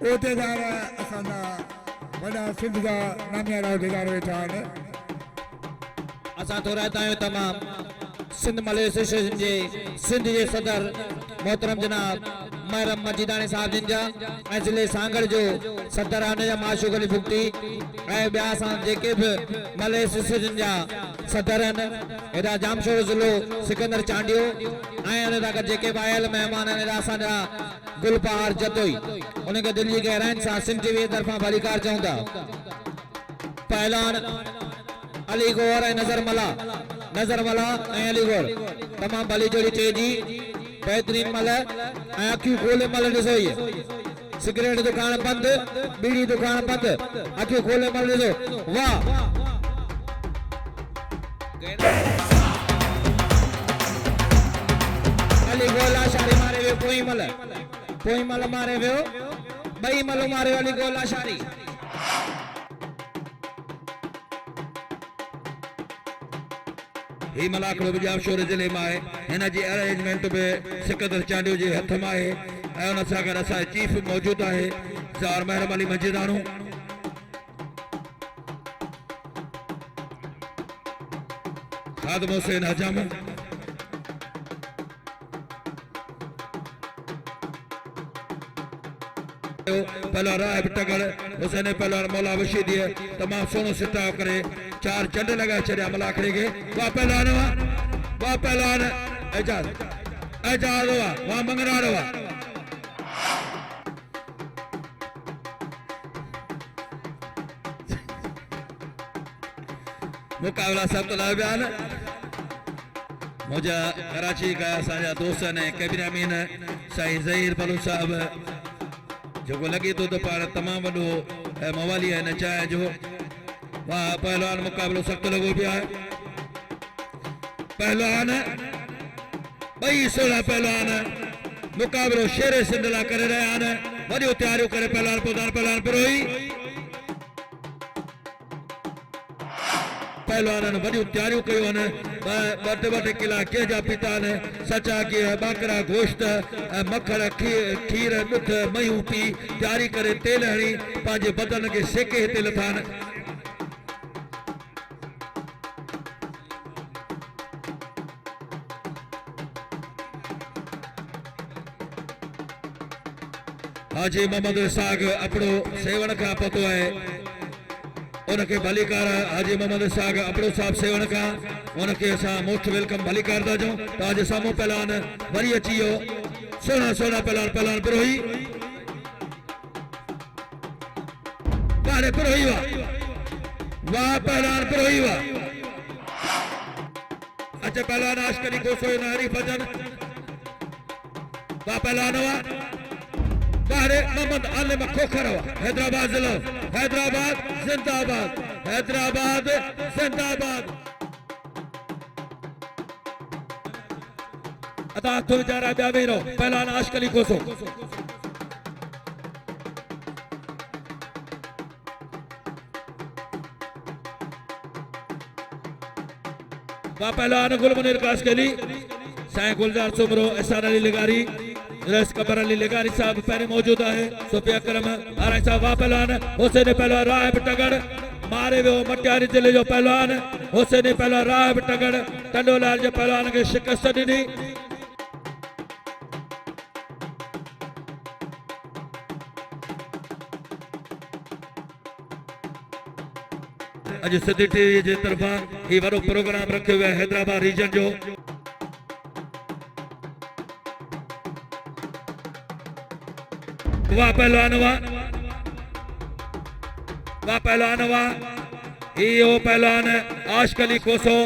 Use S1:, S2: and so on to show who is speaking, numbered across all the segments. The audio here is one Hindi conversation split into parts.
S1: उहिदेदार असांजा वॾा सिंध जा नामियारा उहिदेदार वेठा आहिनि।
S2: असां थोराईंदा आहियूं तमाम सिंध मल एसोसिएशन जे सिंध जे सदर मोहतरम जनाब महरम मजीदानी साहब जिन जा ऐं ज़िले सांगड़ जो सदर आहे हुन जा माशूक अली भुगती ऐं ॿिया असां जेके बि मल एसोसिएशन जा सदर आहिनि हेॾा जामशोर ज़िलो सिकंदर चांडियो ऐं हुन सां गॾु जेके बि आयल महिमान आहिनि हेॾा असांजा गुलबहार जतोई उनखे दिलि जी गहराइनि सां सिंध टीवी जे तरफ़ां भलीकार चऊं था। पहलवान अली गौर ऐं नज़र मला ऐं अली गौर तमामु भली जोड़ी टे जी बेहतरीन मल ऐं अखियूं खोले मल ॾिसो इहे सिगरेट दुकान बंदि बीड़ी दुकान बंदि अखियूं खोले मल ॾिसो वाह अली गौर लाशारी मारे वियो पोई मल मारे वियो ॿई मल मारे अली गौर लाशारी।
S3: ही मलाकड़ो भी जामशोर जिले में है हिन जी अरेंजमेंट में सिकंदर चांडियो जे हथ में है ऐं उन सां गॾु असांजो चीफ मौजूद है ज़ार महरम अली मजीदानू खादम हुसैन हजम पहलवान राय टगर हुसैन पहलवान मौला बशीद तमाम सोनो सिटाव करे चार चंड लगा छड़िया मलाखड़े के वाह पहलवान एजाज वाह मंगराड़ो वाह मुकाबला सब तो बयान मुझा कराची का असांजा दोस्त ने कैबिन अमीन साईं ज़हीर बलू साहब जो लगे तो पाण तमाम वो मवाली है न चाहे जो वाह पहलवान मुकाबलो सख्त लगो पिया है पहलवान बई 16 पहलवान मुकाबलो शेरे सिंध ला करे रहा है वडियो तैयारियों करे पहलवान पिरोई पहलवान वडियो तैयारियों कयो ने बटे किला के जा पीता ने सचा के बाकरा गोश्त मखण खीर ॾुध मयूं पी तैयारी करे तेल हणी पंहिंजे बदन के सेके हिते लथान। हाजी मोहम्मद साग अपड़ो सेवन का पतो है उनके भलीकार हाजी मोहम्मद साग अपड़ो साहब सेवन का उनके असां मोस्ट वेलकम भलीकार था जो तो आज सामो पहलवान वरी अची वियो सोना पहलवान पिरोही वाह पहलवान पिरोही वाह अच्छा पहलवान आशकरी कोसो नारी भजन वाह पहलवान वाह बाहरे मोहम्मद आलिम खोखर हैदराबाद जिला हैदराबाद जिंदाबाद अता तो बेचारा ॿिया वेही रहो पहलवान आशकली कोसो वाह पहलवान गुलमुनीर कासकली साईं गुलजार सुमरो एहसान अली लिगारी रस कबर अली लिगारी साहब पहले मौजूद है सोफिया करम आराई साहब वाह पहलवान हुसैन पहलवान राय टगड़ मारे वो मटियारी जिले जो पहलवान हुसैन पहलवान राय टगड़ टंडोलाल जो पहलवान के शिकस्त दी अज सिंधी टीवी जे तरफा ही वडो प्रोग्राम रखियो वियो आहे हैदराबाद रीजन जो वाह पहलवान वाह यो पहलवान आशकली कोसो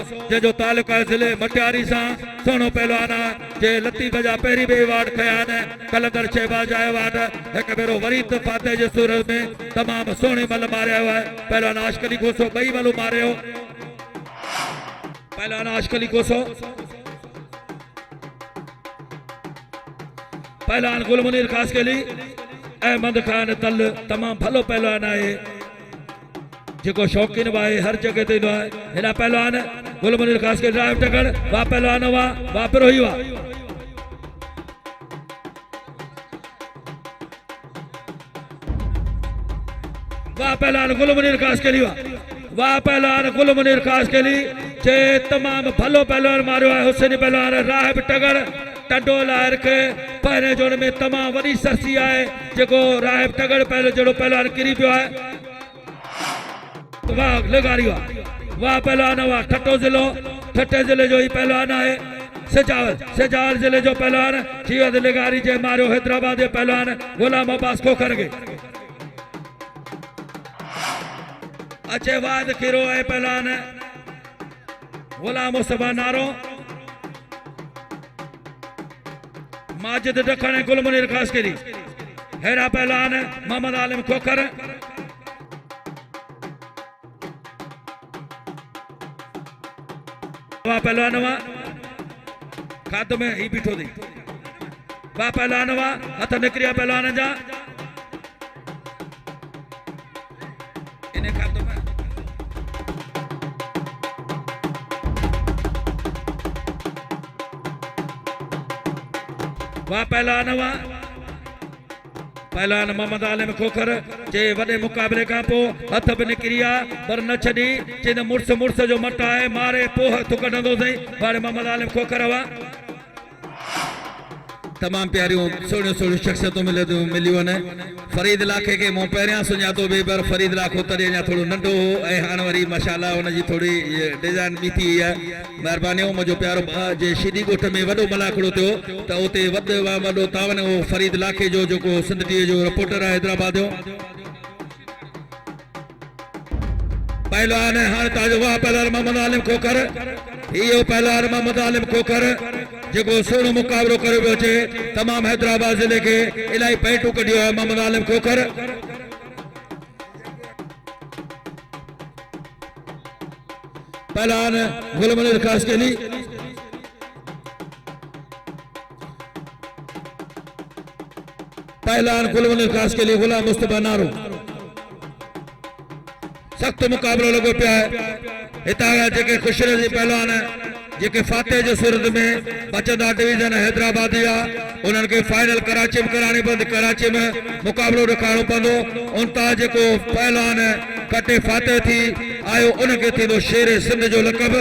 S3: जो तालुका जिले मटियारी सा सोनो पहलवान जे लतीफ जा पहिरीं बि अवार्ड खया आहिनि कलंदर शहबाज जा अवार्ड एक भेरो वरी फाते जे सूरत में तमाम सोणी मल मारिया हुआ है पहलवान आशकली कोसो ॿई मलू मारियो पहलवान आशकली कोसो पहलवान गुलमुनीर खासकली अहमद खान तल तमाम भलो पहलवान है जो शौकीन है हर जगह ते है हिना पहलवान गुलमुनीर खासकली ड्राइव टकड़ वाह पहलवान वाह पिरोही वाह वाह पहलवान गुल मुनीर खास के लिए वाह पहलवान गुल मुनीर खास के लिए जे तमाम भलो पहलवान मारियो है हुसैनी पहलवान राहिब टगर टंडो लायर के पहले जोड़ में तमाम वरी सरसी है जो राहिब टगर पहले जोड़ो पहलवान किरी पियो है वाह लगारी वाह पहलवान वाह ठट्टो जिले जो ही पहलवान है सजावल जिले जो पहलवान जीवत लगारी जे मारियो हैदराबाद पहलवान गुलाम अब्बास खोखर के अच्छे वाद खीरो है पहलवान गुलाम मुस्तफा नारो माजिद दखन गुल मुनीर खास के लिए हेरा पहलवान मोहम्मद आलिम खोखर वाह पहलवान वाह खाद में ही बीठो दी वाह पहलवान वाह हथ निकरिया पहलवान जा इन्हें खादों में वाह पहलवान मोहम्मद आलिम खोखर जे वडे मुकाबले का पो हथ भी निकरिया पर न छड़ी जे मुर्स जो मट है मारे पोह तू कढंदो सही वारे मोहम्मद आलिम खोखर वा
S2: तमाम प्यारियों सोनियो शख्सियतों मिलियो ने फरीद लाखे के मो पहिरियां सुञातो बि पर फरीद लाखो तॾहिं अञा थोरो नंढो हो ऐं हाणे वरी माशाअल्लाह हुनजी थोरी डिज़ाइन ॿी थी वई आहे महिरबानी मुंहिंजो प्यारो जे शिदी ॻोठ में वॾो मलाखड़ो थियो त उते वॾो तावन हो फरीद लाखे जो जेको सिंध टीवी जो रिपोर्टर आहे हैदराबाद जो पहलवान हाणे तव्हांजो वाह पहलवान मोहम्मद आलिम खोखर इहो पहलवान मोहम्मद आलिम खोखर जेको सुहिणो मुक़ाबलो करे पियो अचे तमाम हैदराबाद ज़िले के इलाही पैंटू कढियो आहे मोहम्मद आलिम खोखर पहलवान गुल मुनीर खास के लिए पहलवान गुल मुनीर खास के लिए गुलाम मुस्तफा नारो सख्त मुकाबलो लगो पिया है हितां जेके खुशरजी पहलवान जेके फातेह जो सूरत में बचंदा डिवीजन हैदराबाद या उन्हनि के फाइनल कराची में करानी पवंदी कराची में मुकाबलो रखाइणो पवंदो उनतां जेको पहलवान कटे फातेह थी आयो उनखे थींदो शेर सिंध जो लक़ब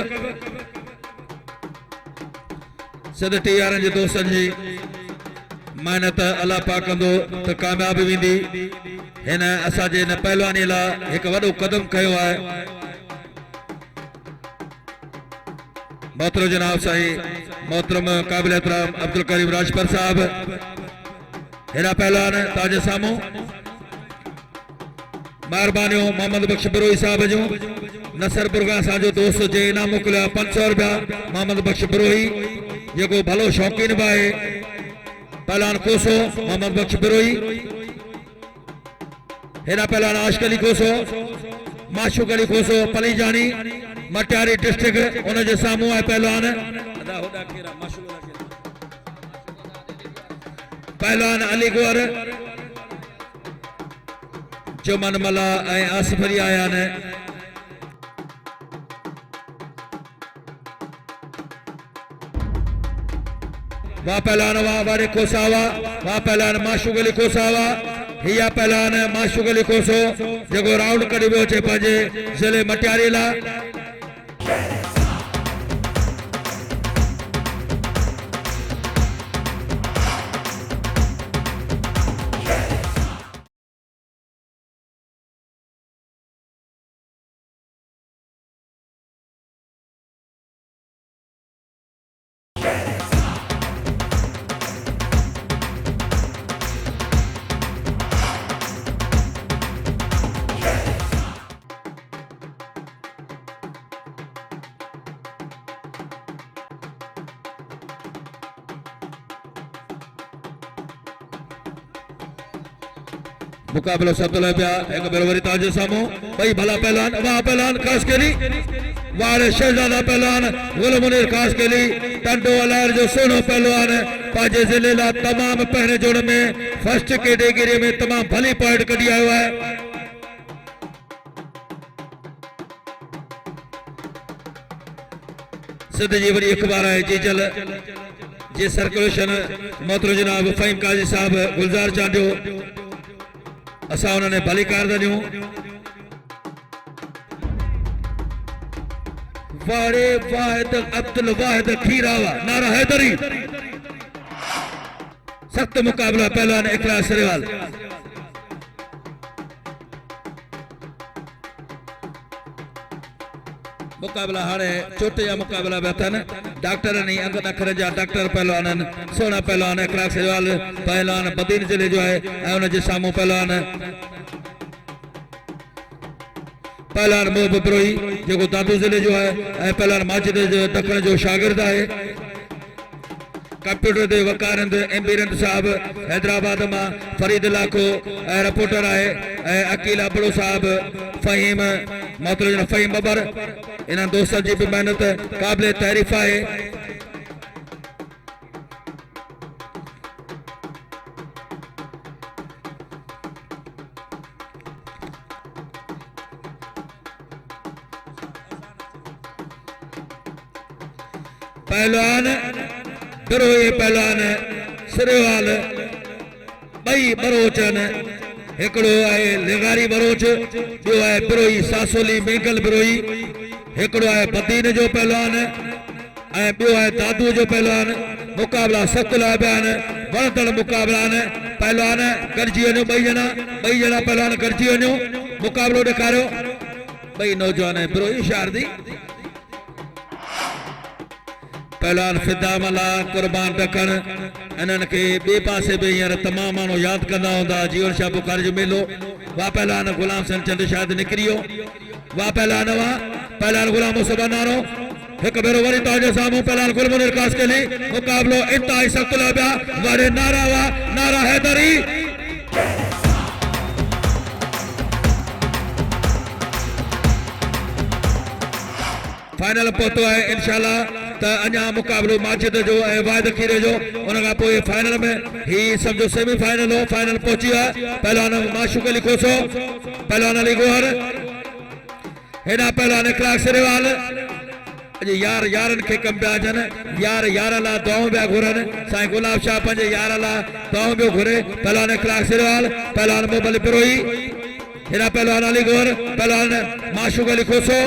S2: सिंध टी वारनि जे दोस्तनि जी मेहनत अल्लाह पाक कंदो त कामयाबी वेंदी हिन असांजे हिन पहलवानी लाइ हिकु वॾो कदम कयो आहे मोहतरम जनाब साईं मोहतरम काबिल एहतराम अब्दुल करीम राजपर साहब हेरा पहलवान तव्हांजे साम्हूं महिरबानियूं मोहम्मद बख्श बिरोही साहब जूं नसरपुर खां असांजो दोस्त जे इनाम मोकिलिया 500 रुपया मोहम्मद बख्श बिरोही जेको भलो शौक़ीन बि आहे पहलवान कोसो मोहम्मद बख्श बिरोही हेरा पहलवान आशिक अली कोसो माशूक अली कोसो पलीजानी मटियारी डिस्ट्रिक्ट उनजे साम्हूं आहे पहलवान पहलवान अली गुअर चुमन मला ऐं आसिफ अली आया आहिनि वाह पहलवान वाह वारे कोसावा वाह पहलवान माशूक अली कोसावा हिया पहलवान माशूक अली कोसो जेको राउंड कढी वियो अचे पंहिंजे ज़िले मटियारी लाइ मुकाबलो सतल पिया एक बार वरी ताजे सामो भाई भला पहलवान वाह पहलवान खास केली वारे शहजादा पहलवान गुल मुनीर खास केली टंडो अलायर जो सोनो पहलवान पाजे जिले ला तमाम पहले जोड़ में फर्स्ट कैटेगरी में तमाम भली पॉइंट कढी आयो है सिंध जी वरी अखबार है जीजल जे सर्कुलेशन मोहतरम जनाब फहीम काजी साहब गुलजार चांडियो असा उन्होंने भली कारदानियों
S3: वाड़े वाहिद अब्दुल वाहिद खीरावा नारा हैदरी। सख्त मुकाबला पहलवान इखलास सरेवाल। मुकाबला हाणे चोट जा मुकाबला बि अथनि। डॉक्टर नहीं अंग अखर जा डॉक्टर पहलवान सोना पहलवान इखलास सरेवाल पहलवान बदीन जिले जो है ऐं उनजे साम्हूं पहलवान मोहब बिरोही जेको दादू जिले जो है ऐं पहलवान माजिद जो ॾखण जो शागिर्द आहे। कंप्यूटर ते वकारंद एम्बीरंद साहब हैदराबाद मां फरीद लाखो ऐं रिपोर्टर आहे ऐं अकील अबड़ो साहब फ़हीम मोहतरम फ़हीम बबर। इन्हनि दोस्तनि जी बि महिनत क़ाबिल तारीफ़ आहे। पहलवान बिरोही पहलवान सरेवाल ॿई बरोच आहिनि। हिकिड़ो आहे लेगारी बरोच, ॿियो आहे बिरोही सासोली मेंगल बिरोही। हिकिड़ो आहे बदीन जो पहलवान ऐं ॿियो आहे दादू जो पहलवान। मुकाबला सख़्त लाबिया आहिनि, वणंदड़ मुकाबला आहिनि। पहलवान गॾिजी वञो, ॿई ॼणा पहलवान गॾिजी वञो, मुकाबलो ॾेखारियो। ॿई नौजवान बिरोही शारदी। पहलवान फिदा मला कुर्बान ॾखण इन्हनि खे ॿिए पासे बि हींअर तमामु माण्हू यादि कंदा हूंदा। जीवन शाह बुखारी जो मेलो। वाह पहलवान गुलाम सन चंद शायदि निकिरी वियो। वाह पहलवान पहलवान गुलाम मुस्तफा नारो। हिकु भेरो वरी तव्हांजे साम्हूं पहलवान गुलमुनीर कासकली। मुकाबलो इंतहाई सख़्त लाबिया। वॾे नारा हुआ, नारा हैदरी। फाइनल पहुतो आहे इंशाअल्लाह। त अञा मुकाबलो माजिद जो ऐं वाहिद खीरे जो, उन खां पोइ फाइनल में ही सम्झो सेमीफाइनल हो। फाइनल पहुची वियो आहे। पहलवान माशूक अली खोसो, पहलवान अली गोहर, हेॾा पहलवान इखलास सरेवाल। अॼु यारनि खे कम पिया अचनि। यार लाइ दुआऊं पिया घुरनि। साईं गुलाब शाह पंहिंजे यार लाइ दुआऊं पियो घुरे। पहलवान इखलास सरेवाल, पहलवान मोहब बिरोही, हेॾा पहलवान अली गोहर, पहलवान माशूक अली खोसो,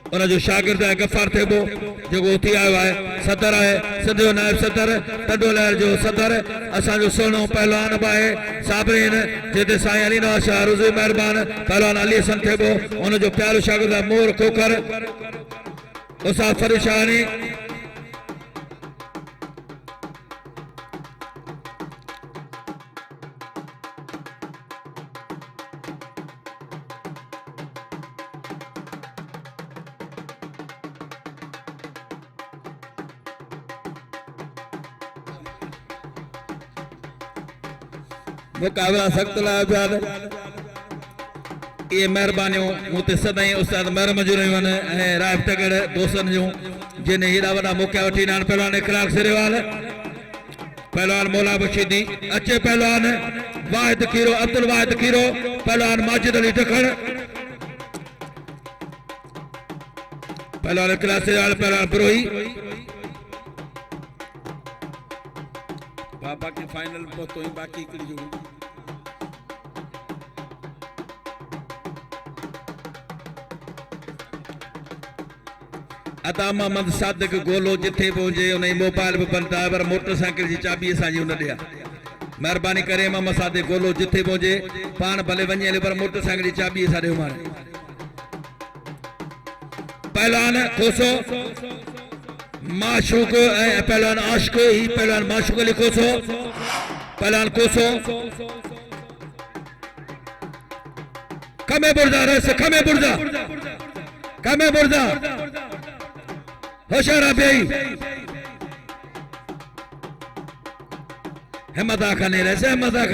S3: उनजो शागिर्द आहे गफ़ार थेबो जेको उथी आयो आहे। सदर आहे सिंध जो नायब सदर, टंडो लहर जो सदर असांजो सुहिणो पहलवान बि आहे साबरीन, जिते साईं अली नवाज़ शाह रुज़ी महिरबान। पहलवान अली हसन थेबो, उनजो प्यारो शागिर्द आहे मोर खोखर, उस्ताद फरीद शाहनी। मुकाबला सख़्त लाबिया। ये महिरबानियूं मूं ते सदाईं उस्ताद महर मंजूर आहिनि ऐं राइफ तगड़ दोस्तनि जूं जिन हेॾा वॾा मौक़ा वठी ॾिना आहिनि। पहलवान इखलास सरेवाल, पहलवान मौला बशीदी अचे, पहलवान वाहिद खीरो अब्दुल वाहिद खीरो, पहलवान माजिद अली ॾखण, पहलवान इखलास सरेवाल, पहलवान बिरोही। बाकी फाइनल पहुतो ही बाकी हिकिड़ी जो अता मोहम्मद सादिक गोलो जिथे भी हुजे उन मोबाइल भी बंद आहे पर मोटरसाइकिल जी चाबी असांजी उन ॾिया। महिरबानी करे मोहम्मद सादिक गोलो जिथे भी हुजे पाण भले वञे हले पर मोटरसाइकिल जी चाबी असां ॾियो मारे। पहलवान खोसो माशूक ऐं पहलवान आशिक ही पहलवान माशूक अली खोसो, पहलवान कोसो कमे बुर्जा रस खमे बुर्जा होशियारा बेई हिम्मता खाने रसे हिम्मता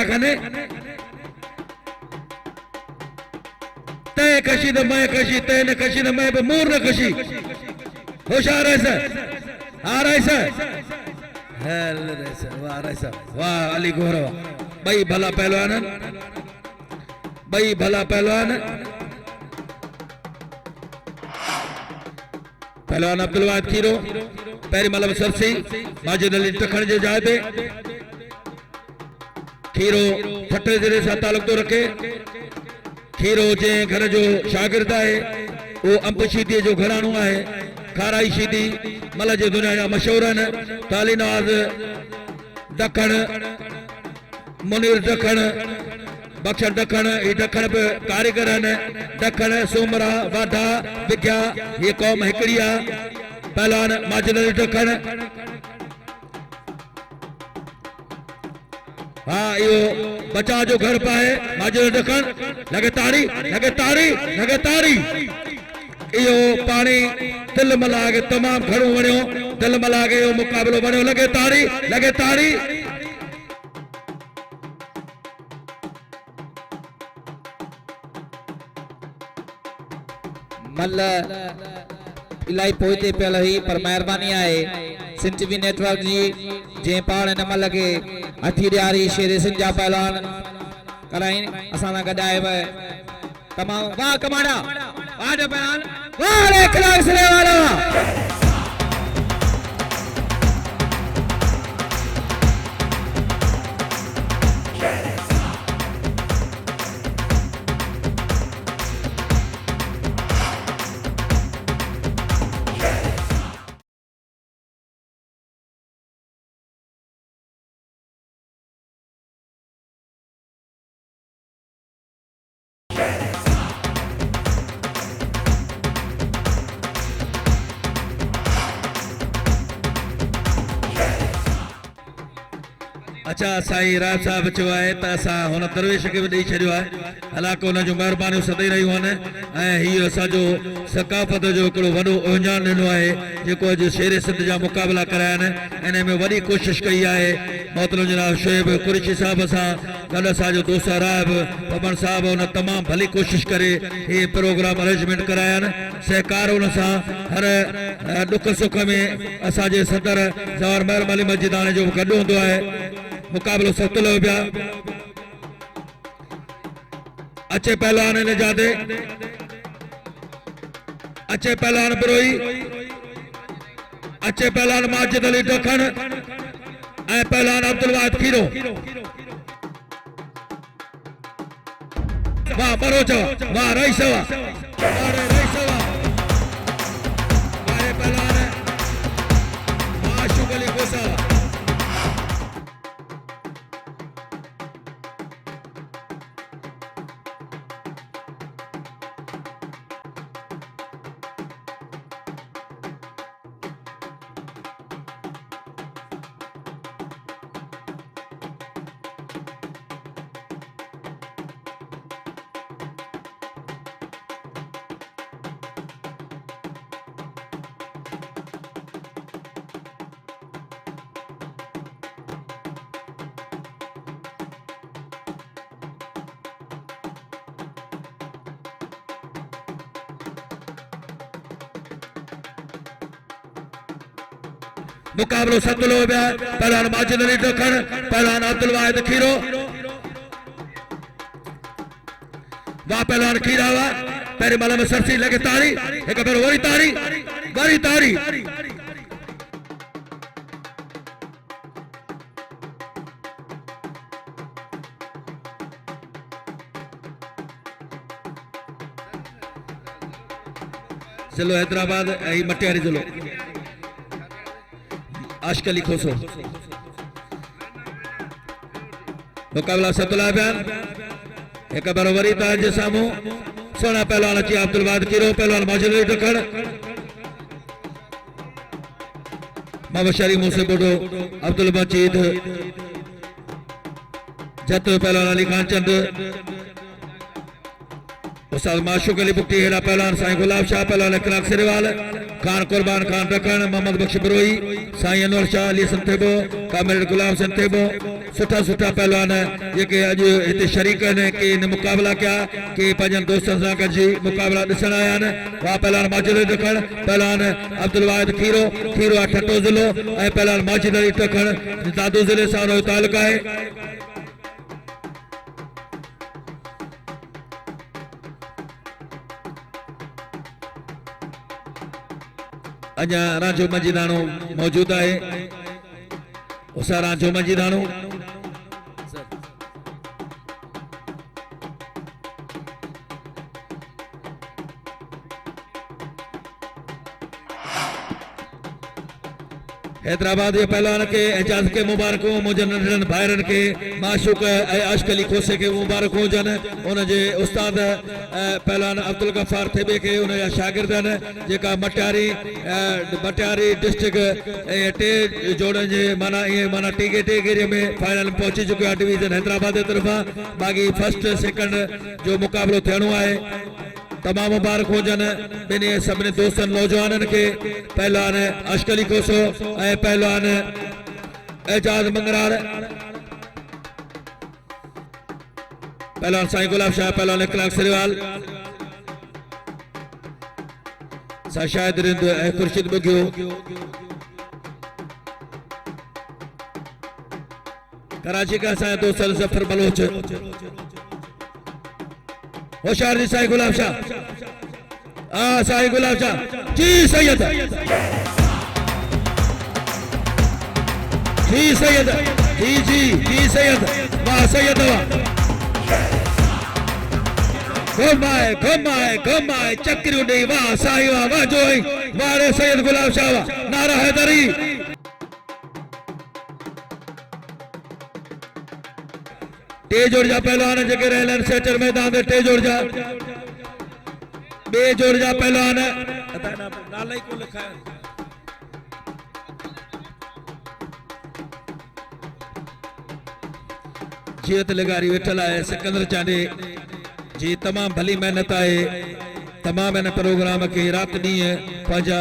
S3: खाने तय कशी तो मैं कशी तय न कशी न मैं मूर न कशी होशियार है आ रहा है वाह अली गोहर भाई भला पहलवान पहलवान अब्दुल वाहिद खीरो पैरी मलब सरसी माजिद अली ॾखण जे जाइ पे खीरो ठट्टे जिले सां तालुक तो रखे। खीरो जे घर जो शागिर्द है वो अंब शीदी जो घराणो है खाराई शीदी मल जे दुनिया जा मशहूर है ताली नवाज दखण मुनीर दखण बख्शन दखण ये दखण पे कारीगर हैं दखण सोमरा वाधा विज्ञा ये कौम हिकड़ी है पहलवान माजिद अली दखण हाँ यो बचा जो घर पाए माजिद दखण लगे ताड़ी लगे ताड़ी लगे ताड़ी यो पानी दिल मला के तमाम घणो वणियो दिल मला के यो मुकाबलो बणियो लगे ताड़ी लगे ताड़ी
S2: मल इलाही पोइते पियल हुई पर मेहरबानी आहे सिंध टीवी नेटवर्क जी जे पाण हिन मल खे हथी ॾियारी शेर सिंध जा पहलवान कराई असां सां गॾु आयव तमामु वाह कमाड़ा वाह जो पहलवान वाह रे खिलाड़ी सिरे वाला
S3: अच्छा साईं राज साहब चयो आहे त असां हुन दरवेश खे बि ॾेई छॾियो आहे हालांकि हुन जूं महिरबानियूं सदाई रहियूं आहिनि ऐं हीउ असांजो सकाफ़त जो हिकिड़ो वॾो उहिञाण ॾिनो आहे जेको अॼु शेर सिंध जा मुक़ाबला कराया आहिनि इन में वॾी कोशिशि कई आहे मोहतरम जनाब शोएब कुरैशी साहब सां गॾु असांजो दोस्त राब पवन साहब हुन तमामु भली कोशिशि करे हीउ प्रोग्राम अरेंजमेंट कराया आहिनि सहकार हुन सां हर ॾुख सुख में असांजे सदर ज़वार महरम अली मस्जिदाने जो गॾु हूंदो आहे मुकाबलो सख्त लो पिया अच्छे पहलवान ने जाते अच्छे पहलवान बरोई अच्छे पहलवान माजिद अली दखण ऐं पहलवान अब्दुल वाहिद खीरो वाह बरोच वाह रईस वाह पहलवान माशूक अली गोसा मुकाबलो सतलो हो गया पहलवान माजिद अली दखण पहलवान अब्दुल वाहिद खीरो वाह पहलवान खीरा हुआ पहले माला में सरसी लगे तारी एक बार वरी तारी चलो हैदराबाद मटियारी चलो आशिक अली खोसो मुकाबला सतला बयान एक बराबरी ताज सामू सोना पहलवान अची अब्दुल वाहिद खीरो पहलवान माजिद अली दखण मबशरी मूसे बोडो अब्दुल मजीद जत पहलवान अली खान चंद उस्ताद माशूक अली बुक्टी हेड़ा पहलवान साईं गुलाब शाह पहलवान इकराम सिरेवाल खान कुर्बान खान दखण मोहम्मद बख्श बरोई साईं अनवर शाह अली संथेबो कामिल गुलाम संथेबो सुठा सुठा पहलवान जेके अॼु हिते शरीक आहिनि के इन मुक़ाबला कया के पंहिंजनि दोस्तनि सां गॾिजी मुक़ाबला ॾिसण आया आहिनि वाह पहलवान माजिद अली दखण पहलवान अब्दुल वाहिद खीरो आहे ठट्टो ज़िलो ऐं पहलवान माजिद अली दखण दादू ज़िले सां हुनजो तालुक़ु आहे अजा राजो मजीदानो मौजूद है उसा राजो मजीदानो हैदराबाद के पहलवान के एजाज के मुबारक हो मुझे नंढड़न भाइरन के माशूक अशकली खोसे के मुबारक हो जन उन जे उस्ताद पहलवान अब्दुल गफ्फार थेबे के उन जा शागिर्दन जेका मटियारी डिस्ट्रिक्ट टे जोड़न जे माना ये माना टीके गेरे में फाइनल में पहुंची चुके हैं डिवीजन हैदराबाद की तरफा बाकी फर्स्ट सेकंड जो मुकाबलो थियणो आहे तमाम मुबारक हो जन बिनी सभिनी दोस्तन नौजवानन के पहलवान अशकली कोसो ए पहलवान एजाज मंगरार पहलवान साईं गुलाब शाह पहलवान इकलाक सरीवाल शाहिद रिंद खुर्शीद बुगियो कराची का साईं दोस्त जफर बलोच होशियार जी साईं गुलाब शाह साईं गुलाब शाह जी सैयद जी सैयद जी सैयद वाह सैयद वाह घुमाए चक्री उड़ी वाह साईं वाह जोई वारे सैयद गुलाब शाह वाह नारा हैदरी टे जोड़ जा पहलवान जेके रहलन सेटर मैदान दे टे जोड़ जा बे जोड़ जा पहलवान नाला ही को लिखा है जीत लगारी वेठल है सिकंदर चांडे जी तमाम भली मेहनत है तमाम इन प्रोग्राम के रात डी पंजा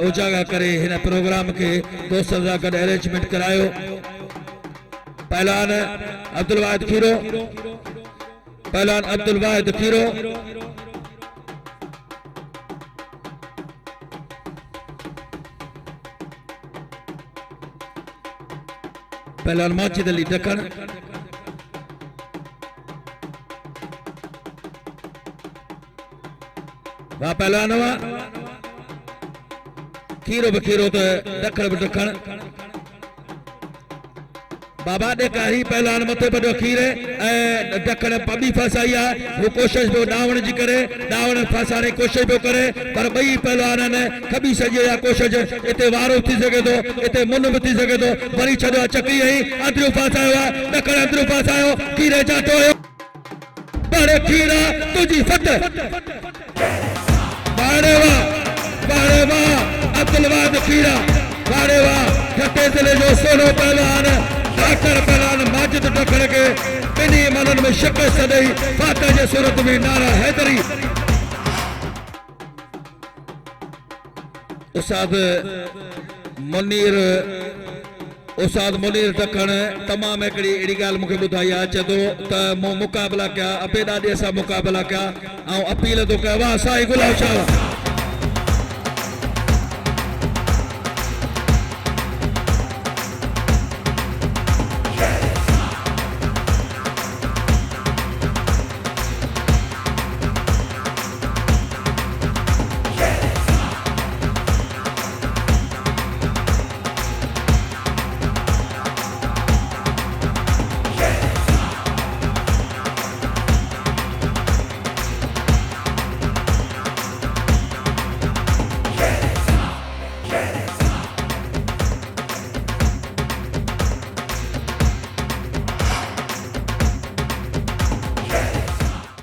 S3: उजागर करे इन प्रोग्राम के दोस्तन सां गॾु अरेंजमेंट करायो पहलवान अब्दुल वाहिद खीरो पहलवान अब्दुल वाहिद खीरो पहलवान माजिद अली ढक्कन वाह पहलवान वाह खीरो बखीरो तो ढक्कन ढक्कन बाबा ने कही पहलवान मथे बड़ो खीरे ढक्कन पबी फसाई है वो कोशिश भी डावण जी करे डावण फसाने कोशिश भी करे पर बई पहलवान ने कभी सजे या कोशिश इते वारो थी सके तो इते मुन भी थी सके तो वरी छड़ो चकरी है अंदरू फसायो है ढक्कन अंदरू फसायो खीरे जातो बड़े खीरा तुझी फतेह बाड़े वाह अब्दुल वाहिद खीरा बाड़े वाह घटे जिले जो सोनो पहलवान डॉक्टर पहलवान माजिद ढक्कन के बिनी मनन में शिकस्त ॾेई फातह जे सूरत में नारा हैदरी उस्ताद मुनीर ढक्कन तमाम हिकिड़ी अहिड़ी ॻाल्हि मूंखे ॿुधाई आहे चए थो त मूं मुक़ाबला कया अबे ॾाॾे सां मुक़ाबला कया ऐं अपील थो कयो वाह साईं गुलाब शाह